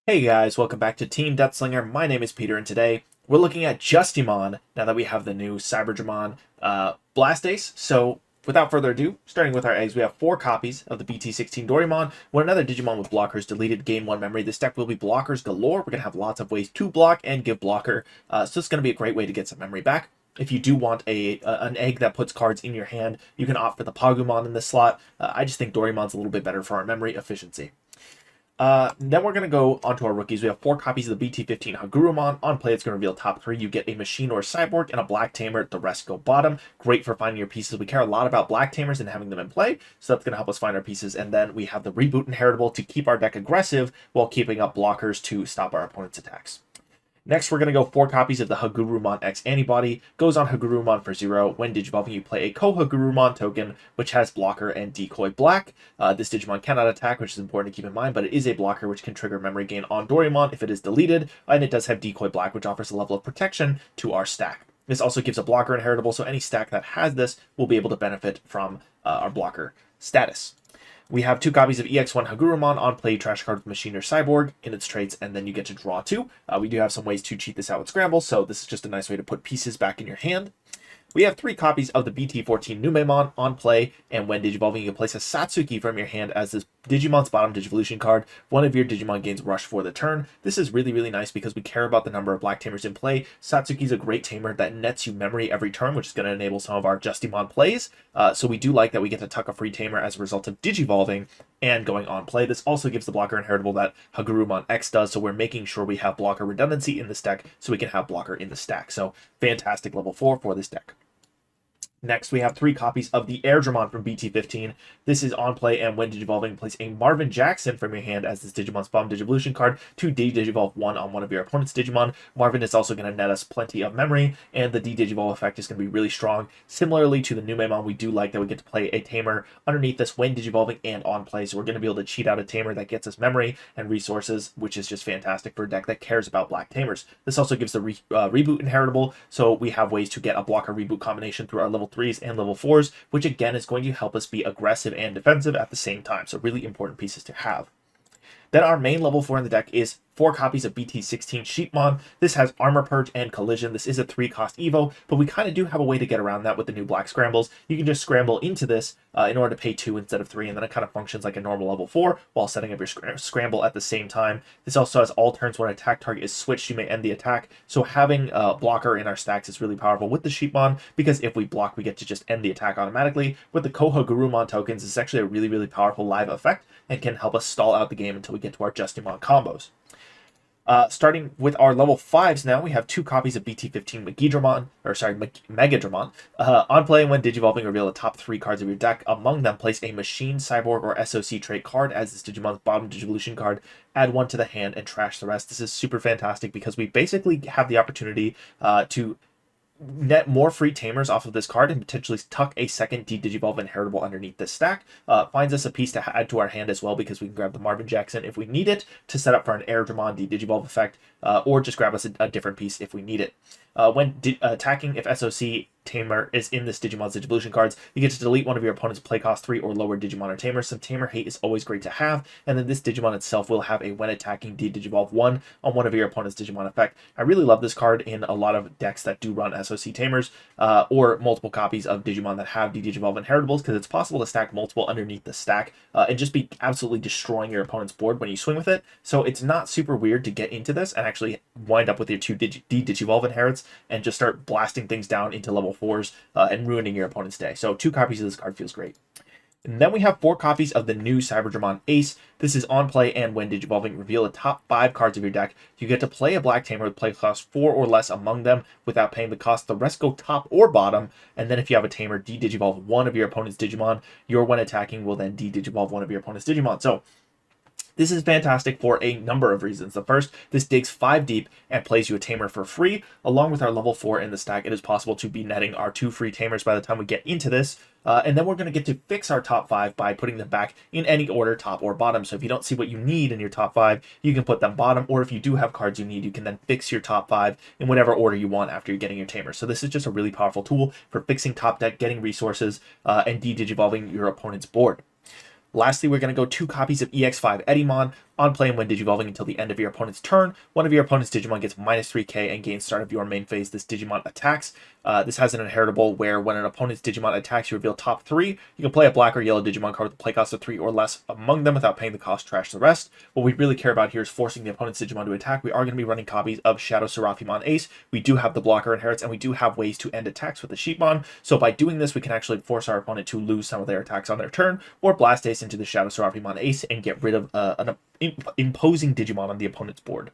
Hey guys, welcome back to Team Death Slinger. My name is Peter, and today we're looking at Justimon now that we have the new Cyberdramon Blastace. So, without further ado, starting with our eggs, we have 4 copies of the BT16 Dorimon. When another Digimon with blockers deleted gain 1 memory, this deck will be blockers galore. We're going to have lots of ways to block and give blocker, so it's going to be a great way to get some memory back. If you do want an egg that puts cards in your hand, you can opt for the Hagurumon in this slot. I just think Dorimon's a little bit better for our memory efficiency. Then we're going to go on to our rookies. We have 4 copies of the BT15 Hagurumon. On play, it's going to reveal top 3. You get a machine or a cyborg and a black tamer. The rest go bottom. Great for finding your pieces. We care a lot about black tamers and having them in play, so that's going to help us find our pieces. And then we have the reboot inheritable to keep our deck aggressive while keeping up blockers to stop our opponent's attacks. Next, we're going to go 4 copies of the Hagurumon X-antibody. Goes on Hagurumon for 0. When digivolving, you play a co-Hagurumon token, which has blocker and decoy black. This Digimon cannot attack, which is important to keep in mind, but it is a blocker which can trigger memory gain on Dorimon if it is deleted, and it does have decoy black, which offers a level of protection to our stack. This also gives a blocker inheritable, so any stack that has this will be able to benefit from our blocker status. We have 2 copies of EX1 Hagurumon. On play, trash card with Machine or Cyborg in its traits, and then you get to draw 2. We do have some ways to cheat this out with Scramble, so this is just a nice way to put pieces back in your hand. We have 3 copies of the BT14 Numemon. On play, and when digivolving, you can place a Satsuki from your hand as this Digimon's bottom Digivolution card. One of your Digimon gains Rush for the turn. This is really, really nice because we care about the number of black tamers in play. Satsuki's a great tamer that nets you memory every turn, which is going to enable some of our Justimon plays. So we do like that we get to tuck a free tamer as a result of digivolving and going on play. This also gives the blocker inheritable that Hagurumon X does, so we're making sure we have blocker redundancy in this deck so we can have blocker in the stack. So fantastic level 4 for this deck. Next, we have 3 copies of the Airdramon from BT15. This is on play, and when digivolving, place a Marvin Jackson from your hand as this Digimon's bottom Digivolution card to de-digivolve 1 on one of your opponent's Digimon. Marvin is also going to net us plenty of memory, and the de-digivolve effect is going to be really strong. Similarly to the Numemon, we do like that we get to play a Tamer underneath this when digivolving and on play, so we're going to be able to cheat out a Tamer that gets us memory and resources, which is just fantastic for a deck that cares about black Tamers. This also gives the reboot inheritable, so we have ways to get a blocker reboot combination through our level 3s and level 4s, which again is going to help us be aggressive and defensive at the same time. So really important pieces to have. Then our main level 4 in the deck is 4 copies of BT16 Sheepmon. This has Armor Purge and Collision. This is a 3-cost Evo, but we kind of do have a way to get around that with the new black scrambles. You can just scramble into this in order to pay 2 instead of 3, and then it kind of functions like a normal level 4 while setting up your scramble at the same time. This also has all turns when an attack target is switched, you may end the attack. So having a blocker in our stacks is really powerful with the Sheepmon, because if we block, we get to just end the attack automatically. With the Hagurumon tokens, it's actually a really, really powerful live effect and can help us stall out the game until we get to our Justimon combos. Starting with our level 5s now, we have 2 copies of BT15 Megadramon. On play, when digivolving, reveal the top 3 cards of your deck. Among them, place a Machine, Cyborg, or SOC trait card as this Digimon's bottom Digivolution card. Add 1 to the hand and trash the rest. This is super fantastic because we basically have the opportunity to net more free tamers off of this card and potentially tuck a second de-digivolve inheritable underneath this stack. Finds us a piece to add to our hand as well, because we can grab the Marvin Jackson if we need it to set up for an Airdramon de-digivolve effect, or just grab us a different piece if we need it. When attacking, if SOC Tamer is in this Digimon's Digivolution cards, you get to delete one of your opponent's play cost 3 or lower Digimon or Tamer. Some Tamer hate is always great to have, and then this Digimon itself will have a when attacking de-digivolve 1 on one of your opponent's Digimon effect. I really love this card in a lot of decks that do run SOC Tamers, or multiple copies of Digimon that have de-digivolve inheritables, because it's possible to stack multiple underneath the stack and just be absolutely destroying your opponent's board when you swing with it. So it's not super weird to get into this and actually wind up with your 2 de-digivolve inherits and just start blasting things down into level 4s and ruining your opponent's day. So 2 copies of this card feels great. And then we have 4 copies of the new Cyberdramon Ace. This is on play, and when digivolving, reveal the top 5 cards of your deck. You get to play a black tamer with play cost 4 or less among them without paying the cost. The rest go top or bottom, and then if you have a tamer, de-digivolve 1 of your opponent's Digimon. Your when attacking will then de-digivolve 1 of your opponent's Digimon. So this is fantastic for a number of reasons. The first, this digs 5 deep and plays you a Tamer for free. Along with our level 4 in the stack, it is possible to be netting our 2 free Tamers by the time we get into this. And then we're going to get to fix our top 5 by putting them back in any order, top or bottom. So if you don't see what you need in your top 5, you can put them bottom. Or if you do have cards you need, you can then fix your top 5 in whatever order you want after you're getting your Tamer. So this is just a really powerful tool for fixing top deck, getting resources, and de-digivolving your opponent's board. Lastly, we're going to go 2 copies of EX5 Etemon. On play and when digivolving until the end of your opponent's turn, one of your opponent's Digimon gets minus 3k and gains start of your main phase. This Digimon attacks. This has an inheritable where when an opponent's Digimon attacks, you reveal top 3. You can play a black or yellow Digimon card with a play cost of 3 or less among them without paying the cost, trash the rest. What we really care about here is forcing the opponent's Digimon to attack. We are going to be running copies of ShadowSeraphimon Ace. We do have the blocker inherits, and we do have ways to end attacks with the Sheepmon. So by doing this, we can actually force our opponent to lose some of their attacks on their turn, or blast Ace into the ShadowSeraphimon Ace and get rid of an imposing Digimon on the opponent's board.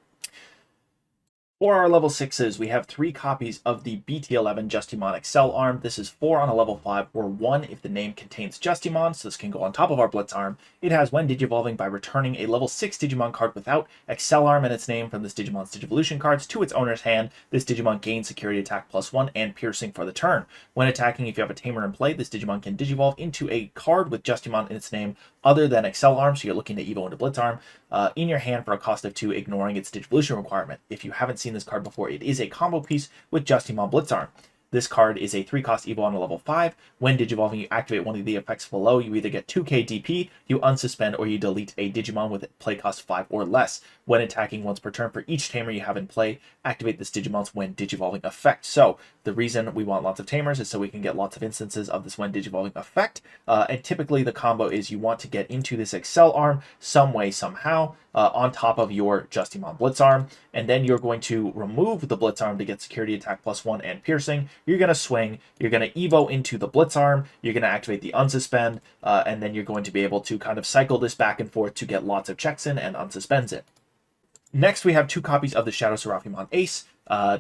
For our level 6s, we have 3 copies of the BT11 Justimon Accel arm. This is 4 on a level 5, or 1 if the name contains Justimon, so this can go on top of our Blitz arm. It has when digivolving by returning a level 6 Digimon card without Accel arm in its name from this Digimon's Digivolution cards to its owner's hand. This Digimon gains security attack +1 and piercing for the turn. When attacking, if you have a Tamer in play, this Digimon can digivolve into a card with Justimon in its name other than Accel arm, so you're looking to evo into Blitz arm, in your hand for a cost of 2, ignoring its Digivolution requirement. If you haven't seen this card before, it is a combo piece with Justimon Blitz arm. This card is a 3-cost evo on a level 5. When digivolving, you activate one of the effects below. You either get 2k DP, you unsuspend, or you delete a Digimon with play cost 5 or less. When attacking once per turn for each Tamer you have in play, activate this Digimon's when digivolving effect. So the reason we want lots of Tamers is so we can get lots of instances of this when digivolving effect. And typically the combo is you want to get into this Accel arm some way, somehow, on top of your Justimon Blitz arm, and then you're going to remove the Blitz arm to get security attack +1 and piercing. You're going to swing, you're going to evo into the Blitz arm, you're going to activate the unsuspend, and then you're going to be able to kind of cycle this back and forth to get lots of checks in and unsuspends it. Next, we have 2 copies of the ShadowSeraphimon Ace.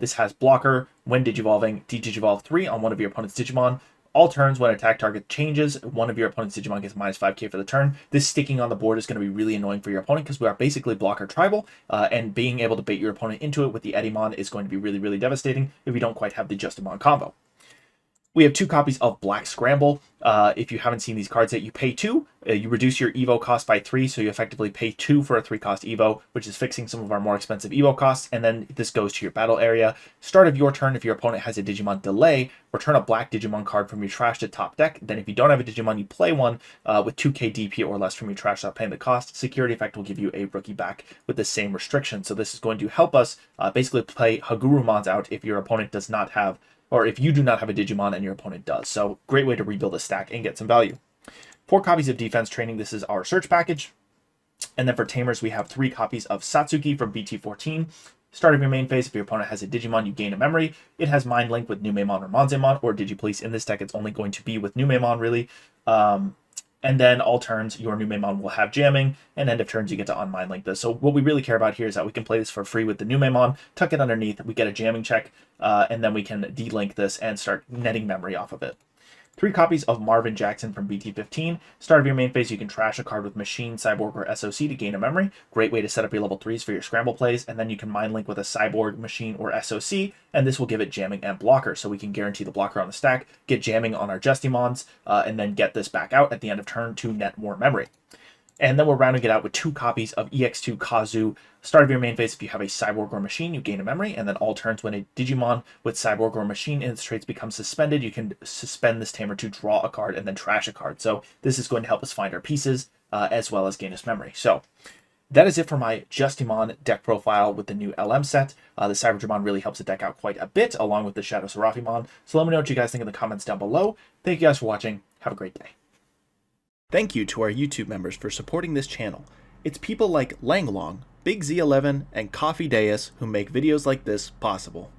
This has blocker, when digivolving, digivolve 3 on one of your opponent's Digimon. All turns, when attack target changes, one of your opponent's Digimon gets minus 5k for the turn. This sticking on the board is going to be really annoying for your opponent because we are basically blocker tribal, and being able to bait your opponent into it with the Etemon is going to be really, really devastating if you don't quite have the Justimon combo. We have 2 copies of Black Scramble. If you haven't seen these cards yet, you pay 2. You reduce your Evo cost by 3, so you effectively pay 2 for a 3-cost Evo, which is fixing some of our more expensive Evo costs, and then this goes to your battle area. Start of your turn, if your opponent has a Digimon delay, return a black Digimon card from your trash to top deck. Then if you don't have a Digimon, you play one with 2k DP or less from your trash without paying the cost. Security effect will give you a rookie back with the same restriction. So this is going to help us basically play Hagurumons out if your opponent does not have, or if you do not have a Digimon and your opponent does. So great way to rebuild a stack and get some value. 4 copies of Defense Training. This is our search package. And then for Tamers, we have 3 copies of Satsuki from BT14. Start of your main phase, if your opponent has a Digimon, you gain a memory. It has Mind Link with Numemon or Monzemon, or Digipolice. In this deck, it's only going to be with Numemon, really. And then all turns, your Numemon will have jamming, and end of turns, you get to unmind link this. So what we really care about here is that we can play this for free with the Numemon, tuck it underneath, we get a jamming check, and then we can delink this and start netting memory off of it. 3 copies of Marvin Jackson from BT15. Start of your main phase, you can trash a card with Machine, Cyborg, or SOC to gain a memory. Great way to set up your level 3s for your Scramble plays, and then you can mind link with a Cyborg, Machine, or SOC, and this will give it jamming and blocker, so we can guarantee the blocker on the stack, get jamming on our Justimons, and then get this back out at the end of turn to net more memory. And then we're rounding it out with 2 copies of EX2 Kazu. Start of your main phase, if you have a Cyborg or Machine, you gain a memory, and then all turns when a Digimon with Cyborg or Machine in its traits becomes suspended, you can suspend this Tamer to draw a card and then trash a card. So this is going to help us find our pieces, as well as gain us memory. So that is it for my Justimon deck profile with the new LM set. The Cyberdramon really helps the deck out quite a bit, along with the ShadowSeraphimon. So let me know what you guys think in the comments down below. Thank you guys for watching. Have a great day. Thank you to our YouTube members for supporting this channel. It's people like Langlong, Big Z11, and Coffee Deus who make videos like this possible.